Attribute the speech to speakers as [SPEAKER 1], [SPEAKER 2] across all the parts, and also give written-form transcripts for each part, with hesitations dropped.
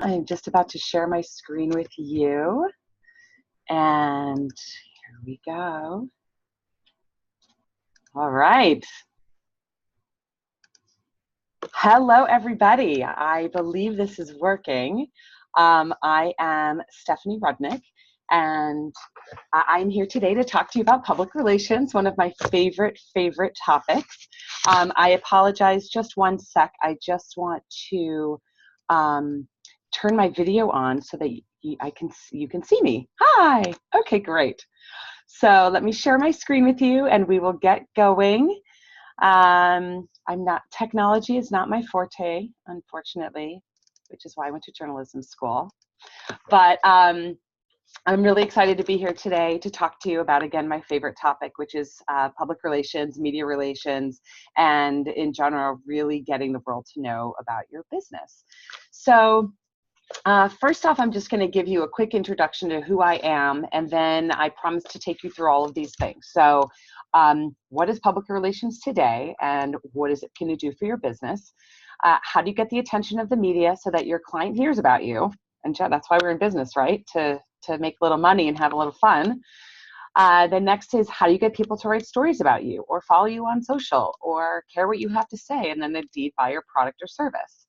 [SPEAKER 1] I'm just about to share my screen with you. And here we go. All right. Hello, everybody. I believe this is working. I am Stephanie Rudnick, and I'm here today to talk to you about public relations, one of my favorite topics. I apologize, just one sec. I just want to turn my video on so that you can see me. Hi. Okay, great. So let me share my screen with you and we will get going. Technology is not my forte, unfortunately, which is why I went to journalism school. But I'm really excited to be here today to talk to you about, again, my favorite topic, which is public relations, media relations, and in general, really getting the world to know about your business. So first off, I'm just going to give you a quick introduction to who I am, and then I promise to take you through all of these things. So what is public relations today, and what is it going to do for your business? How do you get the attention of the media so that your client hears about you? And that's why we're in business, right? To make a little money and have a little fun. The next is, how do you get people to write stories about you, or follow you on social, or care what you have to say, and then indeed buy your product or service?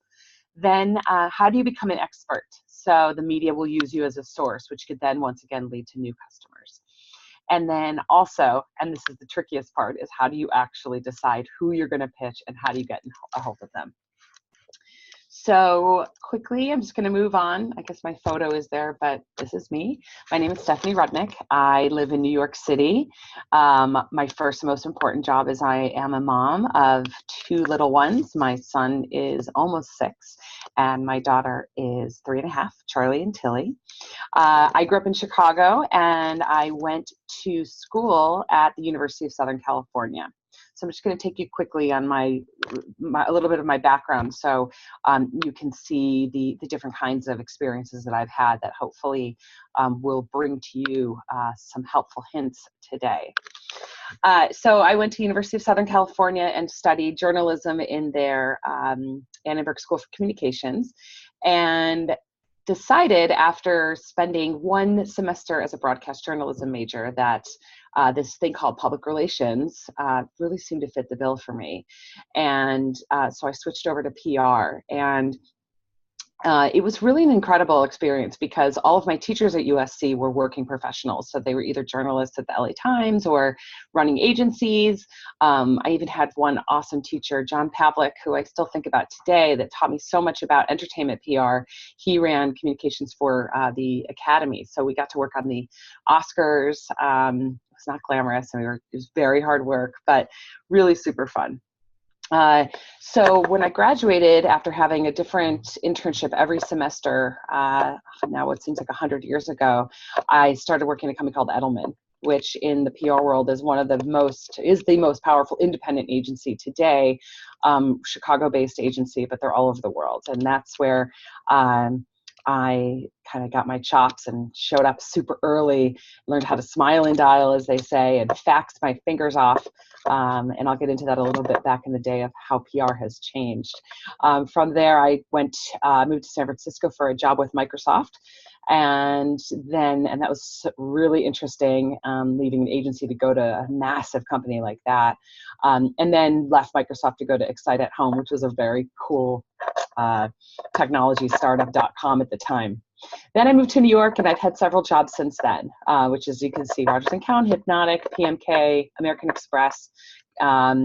[SPEAKER 1] Then how do you become an expert? So the media will use you as a source, which could then once again lead to new customers. And then also, and this is the trickiest part, is how do you actually decide who you're going to pitch and how do you get a hold of them? So quickly, I'm just going to move on. I guess my photo is there, but this is me. My name is Stephanie Rudnick. I live in New York City. My first most important job is I am a mom of 2 little ones. My son is almost 6, and my daughter is 3.5, Charlie and Tilly. I grew up in Chicago, and I went to school at the University of Southern California. So I'm just going to take you quickly on a little bit of my background, so you can see the different kinds of experiences that I've had that hopefully will bring to you some helpful hints today. So I went to University of Southern California and studied journalism in their Annenberg School for Communications, and decided after spending 1 semester as a broadcast journalism major that this thing called public relations really seemed to fit the bill for me. And so I switched over to PR, and it was really an incredible experience because all of my teachers at USC were working professionals. So they were either journalists at the LA Times or running agencies. I even had one awesome teacher, John Pavlik, who I still think about today, that taught me so much about entertainment PR. He ran communications for the Academy. So we got to work on the Oscars. It was not glamorous, and it was very hard work, but really super fun. So when I graduated, after having a different internship every semester, now it seems like 100 years ago, I started working at a company called Edelman, which in the PR world is the most powerful independent agency today, Chicago-based agency, but they're all over the world. And that's where I kind of got my chops and showed up super early, learned how to smile and dial, as they say, and faxed my fingers off. And I'll get into that a little bit back in the day of how PR has changed. From there, I moved to San Francisco for a job with Microsoft. And that was really interesting, leaving an agency to go to a massive company like that. And then left Microsoft to go to Excite at Home, which was a very cool technology startup.com at the time. Then I moved to New York, and I've had several jobs since then, which, as you can see, Rogers & Cowan, Hypnotic, PMK, American Express, a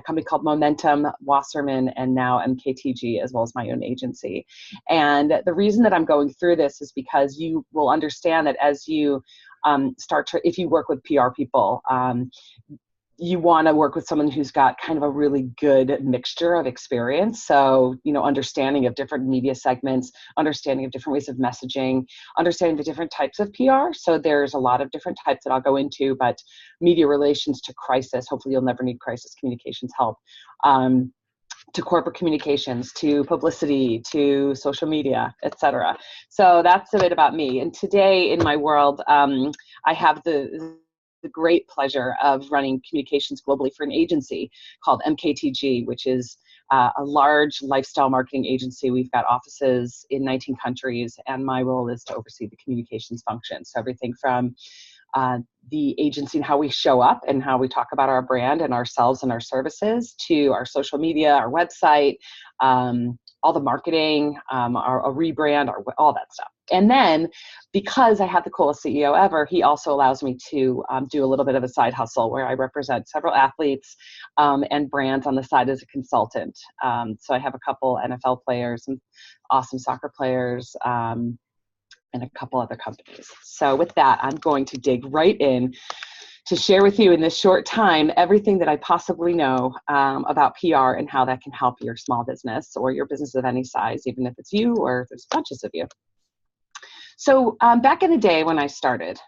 [SPEAKER 1] company called Momentum, Wasserman, and now MKTG, as well as my own agency. And the reason that I'm going through this is because you will understand that as you if you work with PR people, you want to work with someone who's got kind of a really good mixture of experience. So, understanding of different media segments, understanding of different ways of messaging, understanding the different types of PR. So there's a lot of different types that I'll go into, but media relations to crisis, hopefully you'll never need crisis communications help, to corporate communications, to publicity, to social media, etc. So that's a bit about me. And today in my world, I have the the great pleasure of running communications globally for an agency called MKTG, which is a large lifestyle marketing agency. We've got offices in 19 countries, and my role is to oversee the communications function. So everything from the agency and how we show up and how we talk about our brand and ourselves and our services, to our social media, our website, all the marketing, our rebrand, all that stuff. And then, because I have the coolest CEO ever, he also allows me to do a little bit of a side hustle where I represent several athletes and brands on the side as a consultant. So I have a couple NFL players and awesome soccer players, and a couple other companies. So with that, I'm going to dig right in to share with you in this short time everything that I possibly know about PR and how that can help your small business or your business of any size, even if it's you or if there's bunches of you. So back in the day when I started,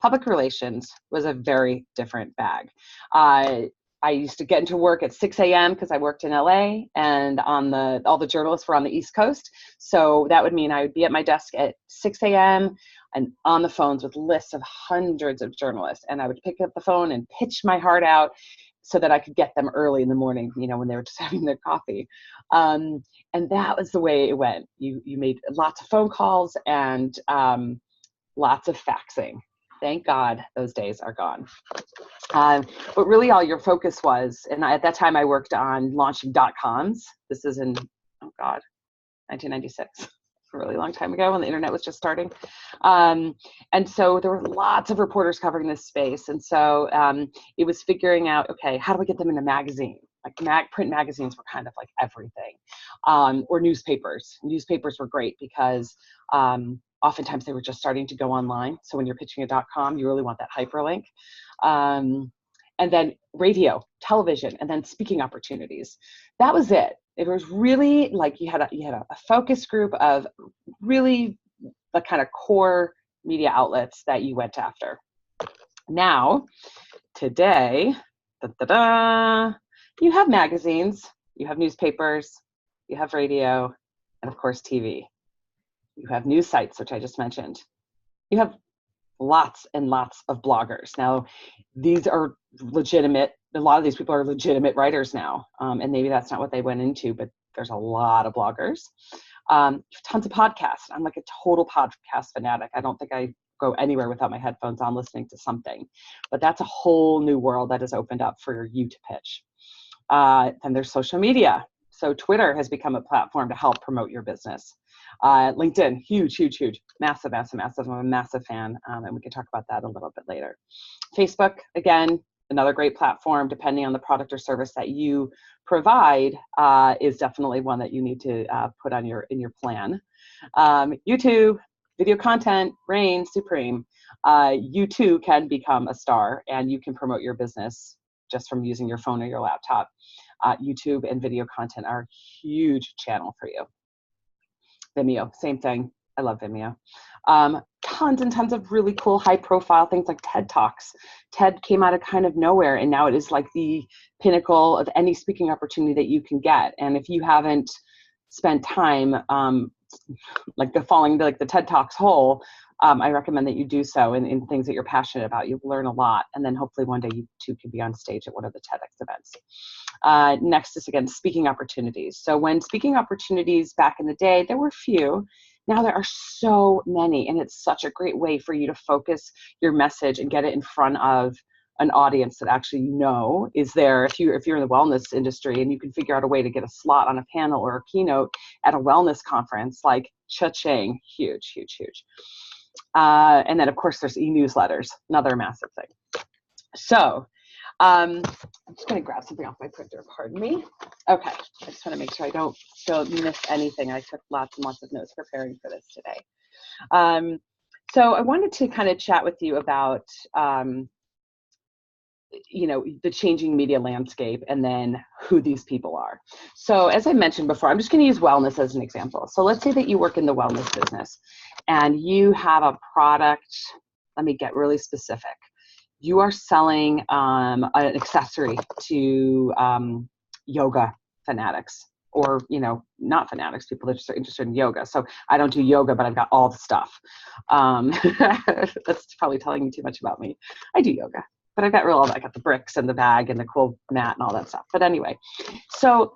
[SPEAKER 1] public relations was a very different bag. I used to get into work at 6 a.m. because I worked in LA, and all the journalists were on the East Coast. So that would mean I would be at my desk at 6 a.m. and on the phones with lists of hundreds of journalists. And I would pick up the phone and pitch my heart out so that I could get them early in the morning, when they were just having their coffee. And that was the way it went. You made lots of phone calls and lots of faxing. Thank God those days are gone. But really all your focus was, and at that time I worked on launching .coms. This is in, 1996, a really long time ago when the internet was just starting. And so there were lots of reporters covering this space. And so it was figuring out, okay, how do we get them in a magazine? Like print magazines were kind of like everything. Or newspapers. Newspapers were great because oftentimes they were just starting to go online. So when you're pitching a .com, you really want that hyperlink. And then radio, television, and then speaking opportunities. That was it. It was really like you had a focus group of really the kind of core media outlets that you went after. Now, today, you have magazines, you have newspapers, you have radio, and of course TV. You have news sites, which I just mentioned. You have lots and lots of bloggers. Now, these are legitimate. A lot of these people are legitimate writers now, and maybe that's not what they went into, but there's a lot of bloggers. Tons of podcasts. I'm like a total podcast fanatic. I don't think I go anywhere without my headphones on listening to something, but that's a whole new world that has opened up for you to pitch. Then there's social media. So Twitter has become a platform to help promote your business. LinkedIn, huge, massive. I'm a massive fan, and we can talk about that a little bit later. Facebook, again, another great platform, depending on the product or service that you provide, is definitely one that you need to put on in your plan. YouTube, video content, reigns supreme. You too can become a star, and you can promote your business just from using your phone or your laptop. YouTube and video content are a huge channel for you. Vimeo, same thing. I love Vimeo. Tons and tons of really cool high profile things like TED Talks. TED came out of kind of nowhere, and now it is like the pinnacle of any speaking opportunity that you can get. And if you haven't spent time falling the TED Talks hole, I recommend that you do so in things that you're passionate about. You'll learn a lot, and then hopefully one day you too can be on stage at one of the TEDx events. Next is, again, speaking opportunities. So when speaking opportunities back in the day, there were few. Now there are so many, and it's such a great way for you to focus your message and get it in front of an audience that actually is there. If you're in the wellness industry and you can figure out a way to get a slot on a panel or a keynote at a wellness conference, like cha-ching, huge. And then of course there's e-newsletters, another massive thing. So I'm just going to grab something off my printer, pardon me. Okay, I just want to make sure I don't miss anything. I took lots and lots of notes preparing for this today. So I wanted to kind of chat with you about the changing media landscape and then who these people are. So as I mentioned before, I'm just going to use wellness as an example. So let's say that you work in the wellness business and you have a product. Let me get really specific. You are selling an accessory to yoga fanatics, or not fanatics, people that just are interested in yoga. So I don't do yoga, but I've got all the stuff. That's probably telling you too much about me. I do yoga. but I got the bricks and the bag and the cool mat and all that stuff. But anyway, so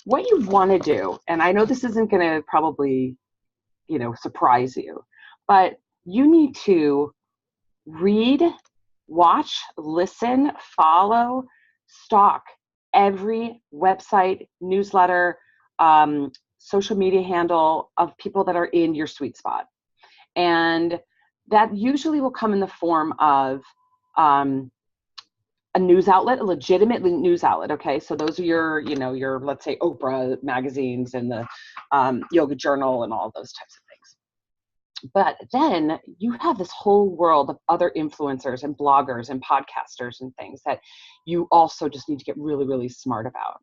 [SPEAKER 1] what you want to do, and I know this isn't going to probably, surprise you, but you need to read, watch, listen, follow, stalk every website, newsletter, social media handle of people that are in your sweet spot. And that usually will come in the form of a news outlet, a legitimate news outlet. Okay, so those are your let's say Oprah magazines and the Yoga Journal and all those types of things. But then you have this whole world of other influencers and bloggers and podcasters and things that you also just need to get really, really smart about.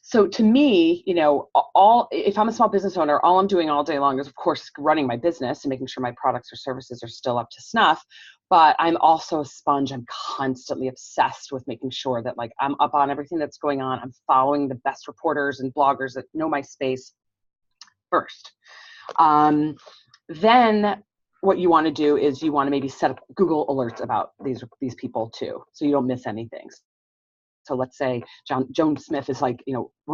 [SPEAKER 1] So to me, if I'm a small business owner, all I'm doing all day long is, of course, running my business and making sure my products or services are still up to snuff. But I'm also a sponge. I'm constantly obsessed with making sure that I'm up on everything that's going on. I'm following the best reporters and bloggers that know my space first. Then what you want to do is you want to maybe set up Google alerts about these people too, so you don't miss anything. So let's say Joan Smith is one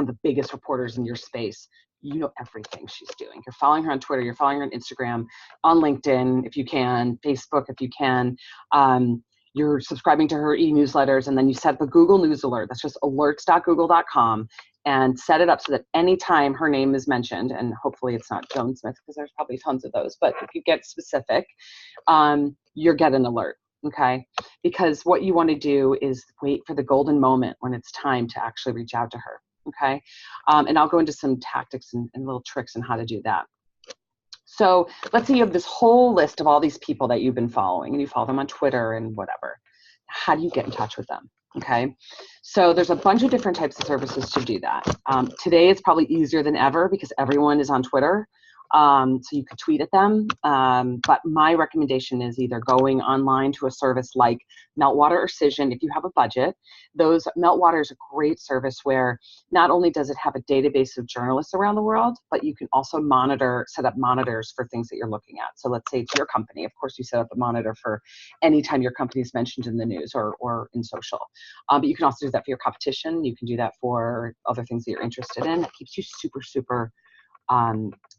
[SPEAKER 1] of the biggest reporters in your space. You know everything she's doing. You're following her on Twitter, you're following her on Instagram, on LinkedIn if you can, Facebook if you can. You're subscribing to her e-newsletters, and then you set up a Google News alert. That's just alerts.google.com, and set it up so that anytime her name is mentioned, and hopefully it's not Joan Smith because there's probably tons of those, but if you get specific, you're getting an alert. Okay, because what you want to do is wait for the golden moment when it's time to actually reach out to her. Okay, and I'll go into some tactics and little tricks on how to do that. So let's say you have this whole list of all these people that you've been following, and you follow them on Twitter and whatever. How do you get in touch with them? Okay, so there's a bunch of different types of services to do that. Today it's probably easier than ever because everyone is on Twitter. So you could tweet at them, but my recommendation is either going online to a service like Meltwater or Cision if you have a budget. Meltwater is a great service where not only does it have a database of journalists around the world, but you can also set up monitors for things that you're looking at. So let's say it's your company. Of course, you set up a monitor for anytime your company is mentioned in the news or in social. But you can also do that for your competition. You can do that for other things that you're interested in. That keeps you super, super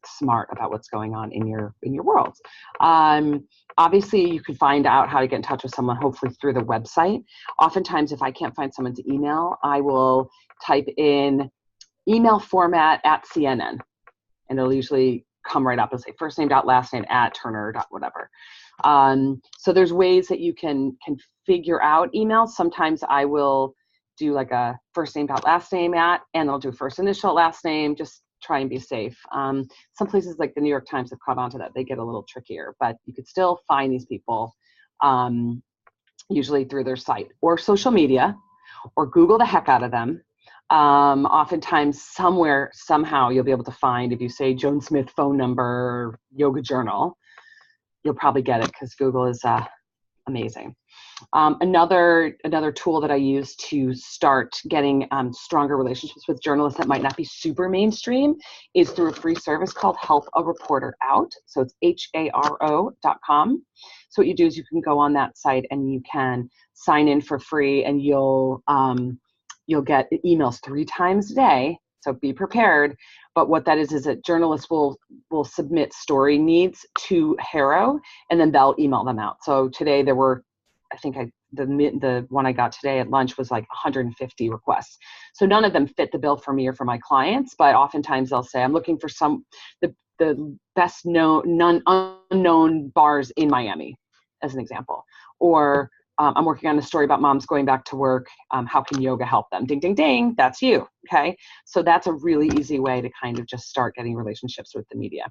[SPEAKER 1] smart about what's going on in your world. Obviously, you could find out how to get in touch with someone, hopefully through the website. Oftentimes, if I can't find someone's email, I will type in email format at CNN, and it'll usually come right up and say first name dot last name at Turner dot whatever. So there's ways that you can figure out emails. Sometimes I will do like a first name dot last name at, and I'll do first initial last name, just try and be safe. Some places like the New York Times have caught on to that. They get a little trickier, but you could still find these people usually through their site or social media, or Google the heck out of them. Oftentimes somewhere, somehow you'll be able to find, if you say Joan Smith phone number, Yoga Journal, you'll probably get it because Google is amazing. Another tool that I use to start getting stronger relationships with journalists that might not be super mainstream is through a free service called Help a Reporter Out. So it's HARO.com. So what you do is you can go on that site and you can sign in for free, and you'll get emails 3 times a day. So be prepared. But what that is that journalists will submit story needs to HARO, and then they'll email them out. So today there were, I think the one I got today at lunch was like 150 requests. So none of them fit the bill for me or for my clients, but oftentimes they'll say, I'm looking for the best unknown bars in Miami, as an example. Or I'm working on a story about moms going back to work. How can yoga help them? Ding, ding, ding, that's you, okay? So that's a really easy way to kind of just start getting relationships with the media.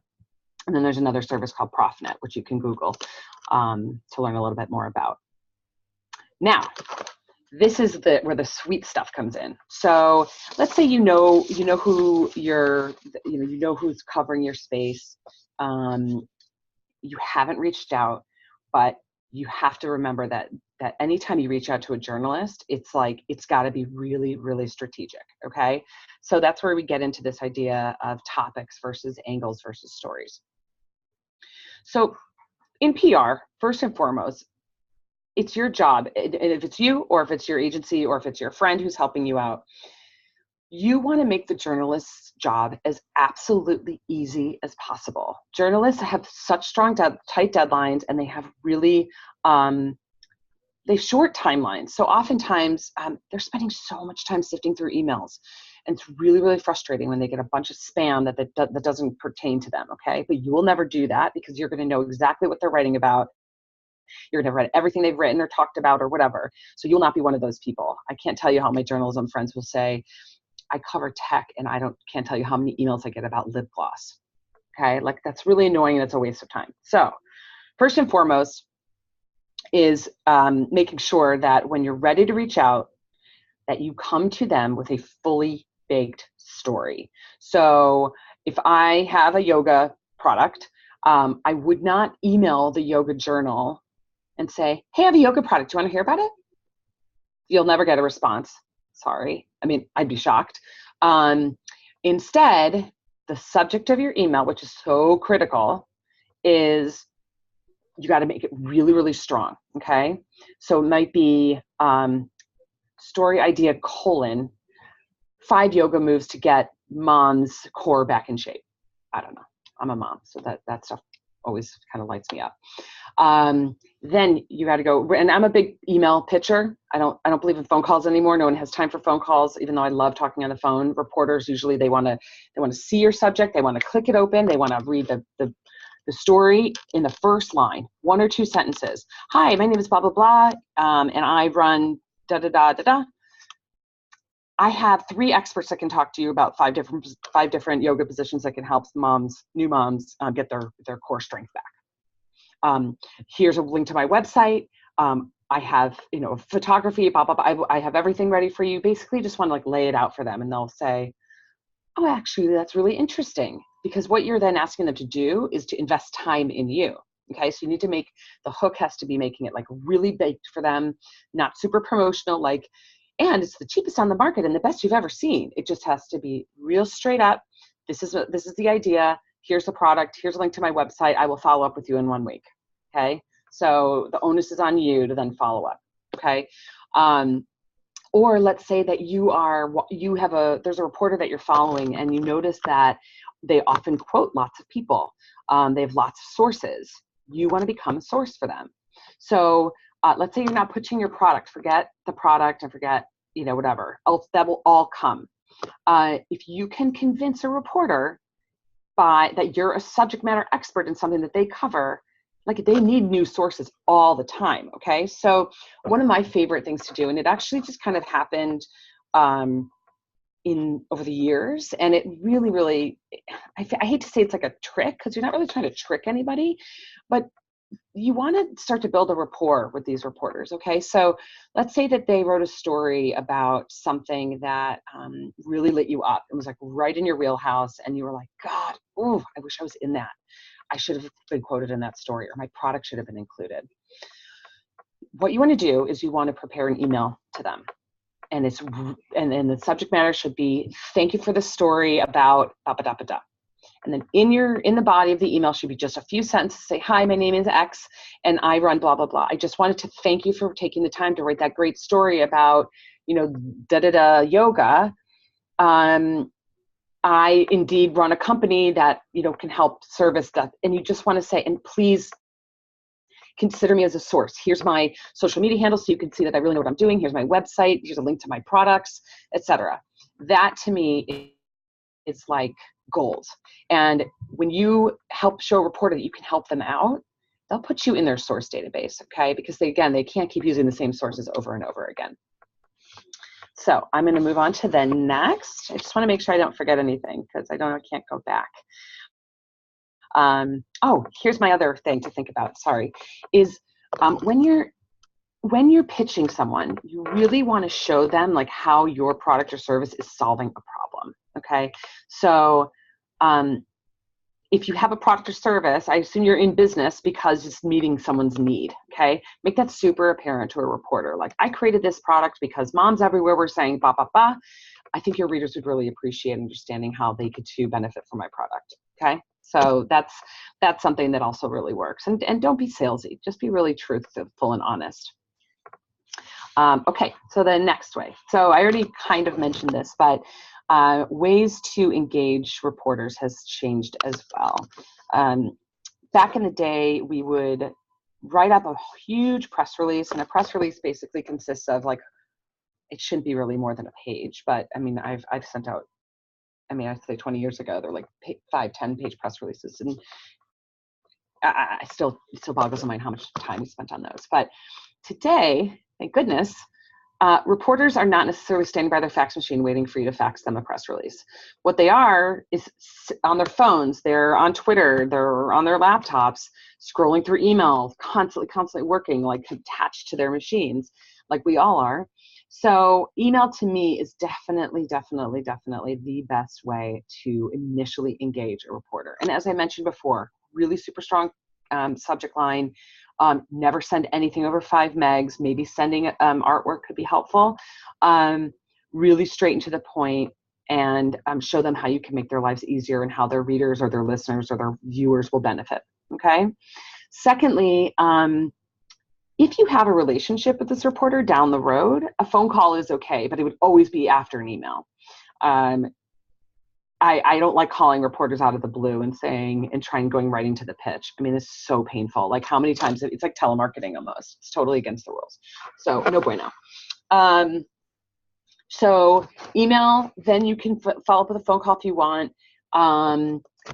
[SPEAKER 1] And then there's another service called ProfNet, which you can Google to learn a little bit more about. Now, this is where the sweet stuff comes in. So let's say you know who who's covering your space. You haven't reached out, but you have to remember that anytime you reach out to a journalist, it's got to be really, really strategic. Okay, so that's where we get into this idea of topics versus angles versus stories. So in PR, first and foremost, it's your job, and if it's you, or if it's your agency, or if it's your friend who's helping you out, you want to make the journalist's job as absolutely easy as possible. Journalists have such strong, tight deadlines, and they have really, they short timelines. So oftentimes they're spending so much time sifting through emails, and it's really, really frustrating when they get a bunch of spam that doesn't pertain to them, okay? But you will never do that, because you're going to know exactly what they're writing about. You're going to have read everything they've written or talked about or whatever. So you'll not be one of those people. I can't tell you how my journalism friends will say, I cover tech and can't tell you how many emails I get about lip gloss. Okay, like that's really annoying and it's a waste of time. So first and foremost is making sure that when you're ready to reach out, that you come to them with a fully baked story. So if I have a yoga product, I would not email the yoga journal and say, hey, I have a yoga product. Do you want to hear about it? You'll never get a response. Sorry. I mean, I'd be shocked. Instead, the subject of your email, which is so critical, is you got to make it really, really strong. Okay. So it might be story idea : 5 yoga moves to get mom's core back in shape. I don't know. I'm a mom, so that stuff always kind of lights me up. Then you got to go, and I'm a big email pitcher. I don't believe in phone calls anymore. No one has time for phone calls, even though I love talking on the phone. Reporters usually they want to see your subject, they want to click it open, they want to read the story in the first line, 1 or 2 sentences. Hi, my name is blah blah blah, and I run da da da da da. I have 3 experts that can talk to you about 5 different yoga positions that can help new moms get their core strength back. Here's a link to my website. I have, photography, blah, blah, blah. I have everything ready for you. Basically just want to lay it out for them, and they'll say, oh, actually, that's really interesting, because what you're then asking them to do is to invest time in you. Okay. So you need to the hook has to be making it really baked for them, not super promotional, and it's the cheapest on the market and the best you've ever seen. It just has to be real straight up. This is the idea. Here's the product. Here's a link to my website. I will follow up with you in 1 week. Okay. So the onus is on you to then follow up. Okay. Or let's say that there's a reporter that you're following, and you notice that they often quote lots of people. They have lots of sources. You want to become a source for them. So let's say you're not pitching your product, forget the product and forget, whatever else, that will all come. If you can convince a reporter that you're a subject matter expert in something that they cover, they need new sources all the time. Okay. So one of my favorite things to do, and it actually just kind of happened over the years, and it really, really, I hate to say it's like a trick, because you're not really trying to trick anybody, but you want to start to build a rapport with these reporters. Okay. So let's say that they wrote a story about something that really lit you up. It was right in your wheelhouse, and you were like, God, ooh, I wish I was in that. I should have been quoted in that story, or my product should have been included. What you want to do is you want to prepare an email to them. And and the subject matter should be, thank you for the story about da da da da. And then in the body of the email should be just a few sentences. Say, hi, my name is X, and I run blah, blah, blah. I just wanted to thank you for taking the time to write that great story about, da da da yoga. I indeed run a company that, can help service that. And you just want to say, and please consider me as a source. Here's my social media handle, so you can see that I really know what I'm doing. Here's my website. Here's a link to my products, etc. That to me is like gold. And when you help show a reporter that you can help them out, they'll put you in their source database. Okay. Because they can't keep using the same sources over and over again. So I'm going to move on to the next. I just want to make sure I don't forget anything, because I can't go back. Here's my other thing to think about. Sorry, is when you're pitching someone, you really want to show them how your product or service is solving a problem. Okay, so if you have a product or service, I assume you're in business because it's meeting someone's need. Okay, make that super apparent to a reporter. I created this product because moms everywhere were saying ba ba ba. I think your readers would really appreciate understanding how they could too benefit from my product. Okay, so that's something that also really works. And don't be salesy. Just be really truthful and honest. Okay, so the next way. So I already kind of mentioned this, but ways to engage reporters has changed as well. Back in the day, we would write up a huge press release, and a press release basically consists of, like, it shouldn't be really more than a page, but I mean, I've sent out, I mean, I'd say 20 years ago, they're like 5-10 page press releases, and I still, it still boggles the mind how much time we spent on those. But today, thank goodness, reporters are not necessarily standing by their fax machine waiting for you to fax them a press release. What they are is on their phones, they're on Twitter, they're on their laptops, scrolling through email, constantly working, like attached to their machines, like we all are. So email to me is definitely the best way to initially engage a reporter. And as I mentioned before, really super strong subject line. Never send anything over 5 megs. Maybe sending artwork could be helpful. Really straight and to the point, and show them how you can make their lives easier and how their readers or their listeners or their viewers will benefit. Okay. Secondly, if you have a relationship with this reporter down the road, a phone call is okay, but it would always be after an email. I don't like calling reporters out of the blue and going right into the pitch. I mean, it's so painful. Like, how many times, it's like telemarketing almost. It's totally against the rules. So no bueno. So email, then you can follow up with a phone call if you want.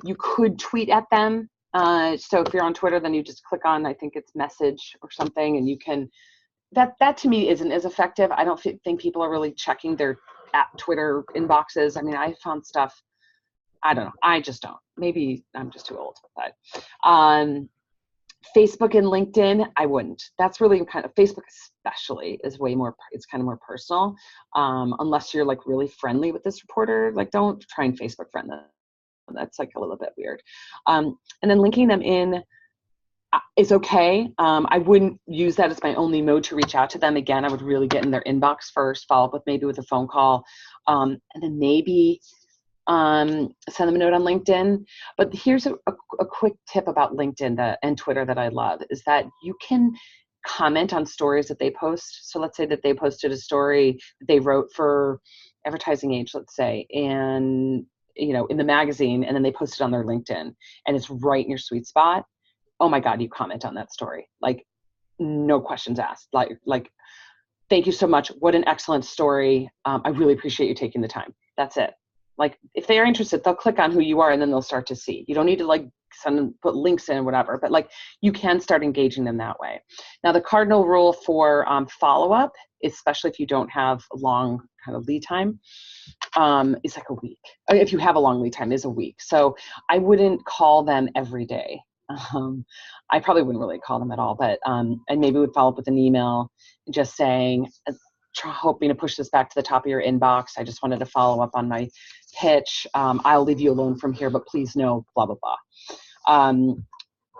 [SPEAKER 1] You could tweet at them. So if you're on Twitter, then you just click on, I think it's message or something, and you can, that to me isn't as effective. I don't think people are really checking their Twitter inboxes. I mean, I found stuff, I don't know. I just don't. Maybe I'm just too old. But Facebook and LinkedIn, I wouldn't. That's really kind of, Facebook especially is way more, it's kind of more personal. Unless you're like really friendly with this reporter, like don't try and Facebook friend them. That's like a little bit weird. And then linking them in is okay. I wouldn't use that as my only mode to reach out to them. Again, I would really get in their inbox first, follow up with a phone call, and then maybe send them a note on LinkedIn. But here's a quick tip about LinkedIn and Twitter that I love, is that you can comment on stories that they post. So let's say that they posted a story that they wrote for Advertising Age, let's say, and in the magazine, and then they post it on their LinkedIn, and it's right in your sweet spot. Oh my God, you comment on that story. Like, no questions asked. Like, thank you so much. What an excellent story. I really appreciate you taking the time. That's it. Like, if they are interested, they'll click on who you are, and then they'll start to see. You don't need to like put links in or whatever, but like, you can start engaging them that way. Now, the cardinal rule for follow-up, especially if you don't have a long kind of lead time, is like a week. If you have a long lead time, is a week. So I wouldn't call them every day. I probably wouldn't really call them at all, but and maybe would follow up with an email just saying, hoping to push this back to the top of your inbox. I just wanted to follow up on my pitch. I'll leave you alone from here, but please know blah, blah, blah.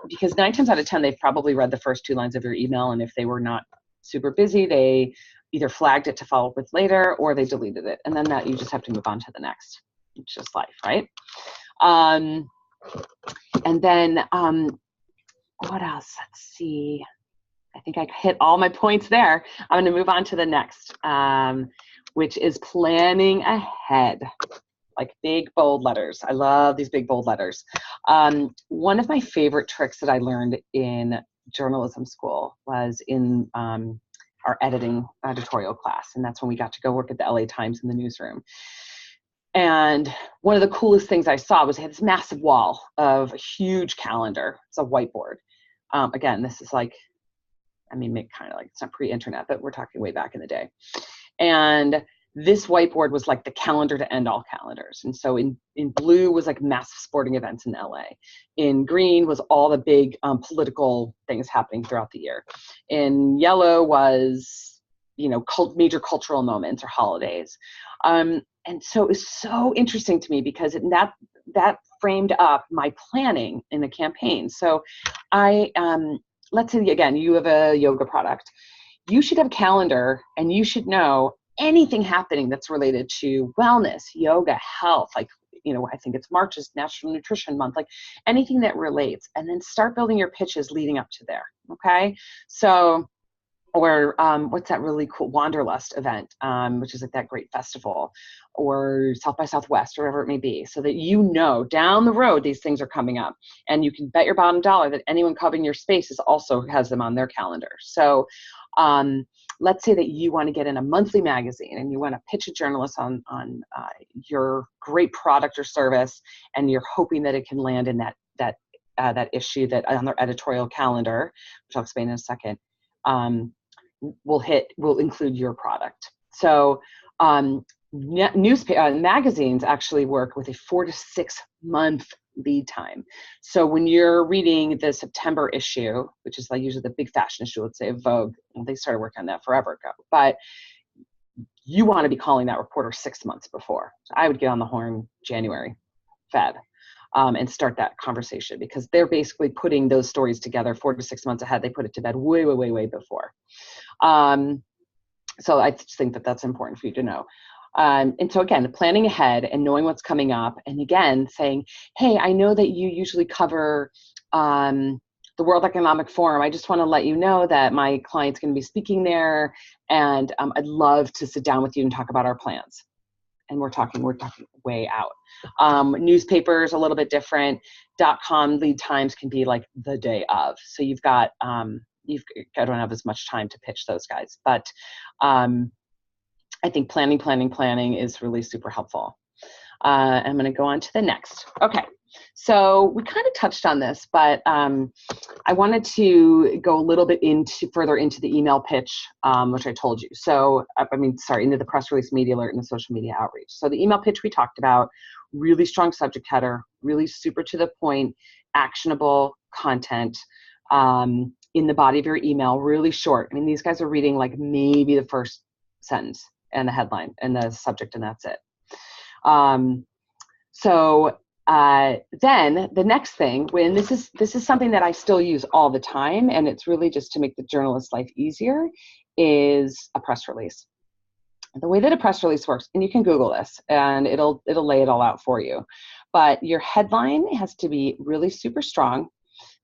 [SPEAKER 1] Because 9 times out of 10, they've probably read the first 2 lines of your email, and if they were not super busy, they either flagged it to follow up with later, or they deleted it. And then that you just have to move on to the next. It's just life, right? And then what else? Let's see. I think I hit all my points there. I'm going to move on to the next, which is planning ahead. Like big, bold letters. I love these big, bold letters. One of my favorite tricks that I learned in journalism school was in our editorial class. And that's when we got to go work at the LA Times in the newsroom. And one of the coolest things I saw was they had this massive wall of a huge calendar. It's a whiteboard. Again, this is like, I mean, kind of like, it's not pre-internet, but we're talking way back in the day. And this whiteboard was like the calendar to end all calendars. And so in blue was like massive sporting events in LA. In green was all the big political things happening throughout the year. In yellow was, major cultural moments or holidays. And so it was so interesting to me because that framed up my planning in a campaign. So let's say, again, you have a yoga product. You should have a calendar, and you should know anything happening that's related to wellness, yoga, health. Like, I think it's March is National Nutrition Month, like anything that relates, and then start building your pitches leading up to there. Okay. So or what's that really cool Wanderlust event, which is like that great festival, or South by Southwest, or whatever it may be, so that you know down the road these things are coming up, and you can bet your bottom dollar that anyone covering your space also has them on their calendar. So let's say that you want to get in a monthly magazine and you want to pitch a journalist on your great product or service, and you're hoping that it can land in that issue that on their editorial calendar, which I'll explain in a second. Will include your product. So magazines actually work with a 4 to 6 month lead time. So when you're reading the September issue, which is like usually the big fashion issue, let's say Vogue, well, they started working on that forever ago, but you want to be calling that reporter 6 months before. So I would get on the horn January, Feb. And start that conversation, because they're basically putting those stories together 4 to 6 months ahead. They put it to bed way, way, way, way before. So I just think that that's important for you to know. And so again, planning ahead and knowing what's coming up, and again, saying, hey, I know that you usually cover the World Economic Forum. I just want to let you know that my client's going to be speaking there, and I'd love to sit down with you and talk about our plans. And we're talking way out. Newspapers, a little bit different. .com lead times can be like the day of. So I don't have as much time to pitch those guys. But I think planning is really super helpful. I'm going to go on to the next. Okay. So we kind of touched on this, but I wanted to go a little bit further into the email pitch, which I told you. So, into the press release, media alert, and the social media outreach. So the email pitch we talked about, really strong subject header, really super to the point, actionable content in the body of your email, really short. I mean, these guys are reading like maybe the first sentence and the headline and the subject, and that's it. Then the next thing, when this is something that I still use all the time, and it's really just to make the journalist's life easier, is a press release. The way that a press release works, and you can Google this, and it'll lay it all out for you. But your headline has to be really super strong.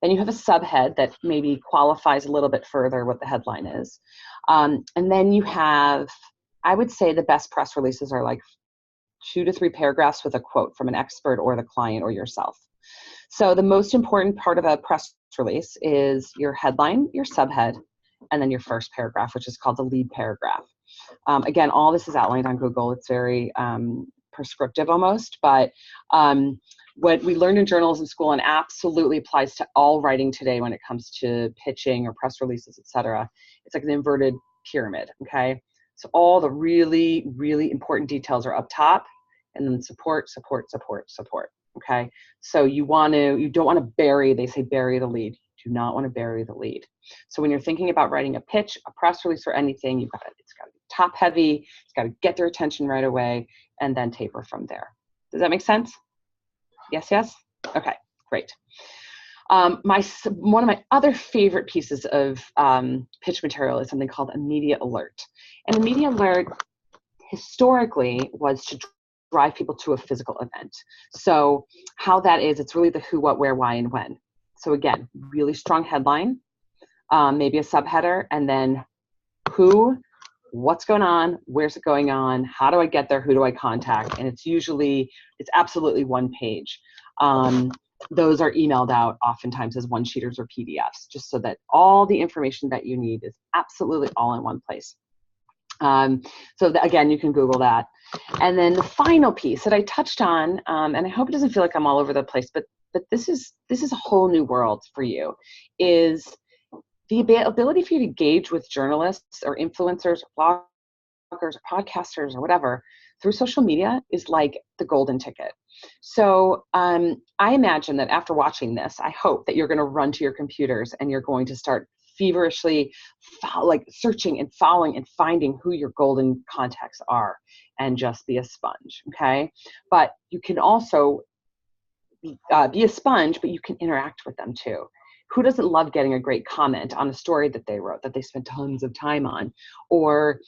[SPEAKER 1] Then you have a subhead that maybe qualifies a little bit further what the headline is. And then you have, I would say the best press releases are like 2 to 3 paragraphs with a quote from an expert or the client or yourself. So the most important part of a press release is your headline, your subhead, and then your first paragraph, which is called the lead paragraph. Again, all this is outlined on Google. It's very prescriptive almost, but what we learned in journalism school and absolutely applies to all writing today when it comes to pitching or press releases, et cetera. It's like an inverted pyramid, okay? So all the really, really important details are up top, and then support, okay? So you don't want to bury, they say bury the lead. You do not want to bury the lead. So when you're thinking about writing a pitch, a press release, or anything, it's got to be top heavy, it's got to get their attention right away, and then taper from there. Does that make sense? Yes? Okay, great. One of my other favorite pieces of pitch material is something called a media alert. And a media alert historically was to drive people to a physical event. So how that is, it's really the who, what, where, why, and when. So again, really strong headline, maybe a subheader, and then who, what's going on, where's it going on, how do I get there, who do I contact? And it's absolutely one page. Those are emailed out oftentimes as one-sheeters or PDFs, just so that all the information that you need is absolutely all in one place. Again, you can Google that. And then the final piece that I touched on, and I hope it doesn't feel like I'm all over the place, but this is a whole new world for you, is the ability for you to engage with journalists or influencers or bloggers or podcasters or whatever through social media is like the golden ticket. So I imagine that after watching this, I hope that you're going to run to your computers and you're going to start feverishly searching and following and finding who your golden contacts are and just be a sponge, okay? But you can also be a sponge, but you can interact with them too. Who doesn't love getting a great comment on a story that they wrote, that they spent tons of time on? Or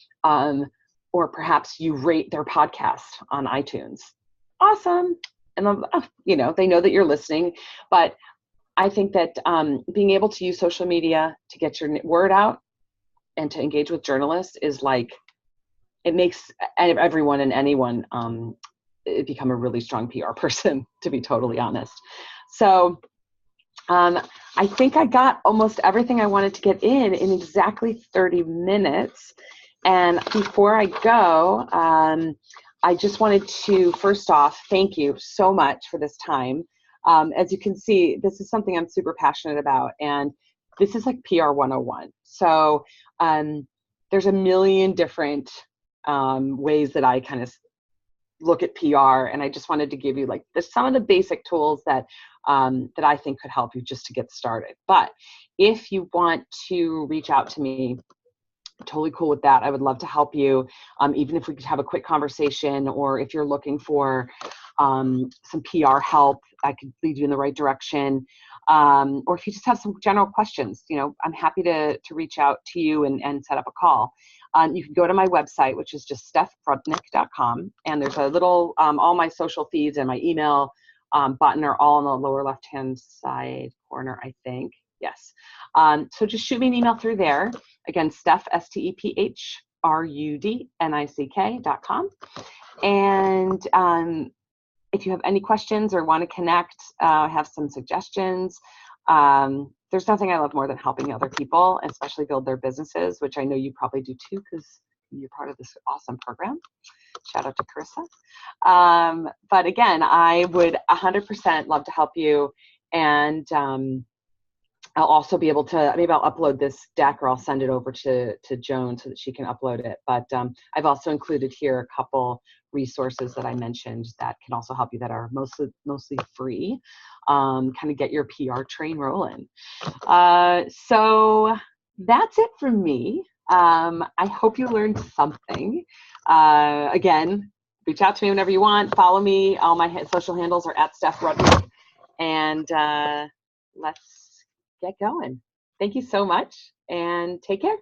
[SPEAKER 1] perhaps you rate their podcast on iTunes. Awesome. And they know that you're listening. But I think that being able to use social media to get your word out and to engage with journalists is like, it makes everyone and anyone become a really strong PR person, to be totally honest. So I think I got almost everything I wanted to get in exactly 30 minutes. And before I go, I just wanted to, first off, thank you so much for this time. As you can see, this is something I'm super passionate about, and this is like PR 101. So there's a million different ways that I kind of look at PR, and I just wanted to give you like some of the basic tools that that I think could help you just to get started. But if you want to reach out to me, I'm totally cool with that. I would love to help you, even if we could have a quick conversation, or if you're looking for some PR help, I could lead you in the right direction. Or if you just have some general questions, you know, I'm happy to reach out to you and set up a call. You can go to my website, which is just stephrudnick.com, and there's a little, all my social feeds and my email button are all in the lower left-hand side corner, I think. Yes. So just shoot me an email through there. Again, Steph, STEPHRUDNICK.com. And if you have any questions or want to connect, have some suggestions, there's nothing I love more than helping other people, especially build their businesses, which I know you probably do too, because you're part of this awesome program. Shout out to Carissa. But again, I would 100% love to help you. And I'll also be able to, maybe I'll upload this deck, or I'll send it over to Joan so that she can upload it. But I've also included here a couple resources that I mentioned that can also help you, that are mostly free, kind of get your PR train rolling. So that's it from me. I hope you learned something. Again, reach out to me whenever you want. Follow me. All my social handles are @StephRudnick. And let's get going. Thank you so much, and take care.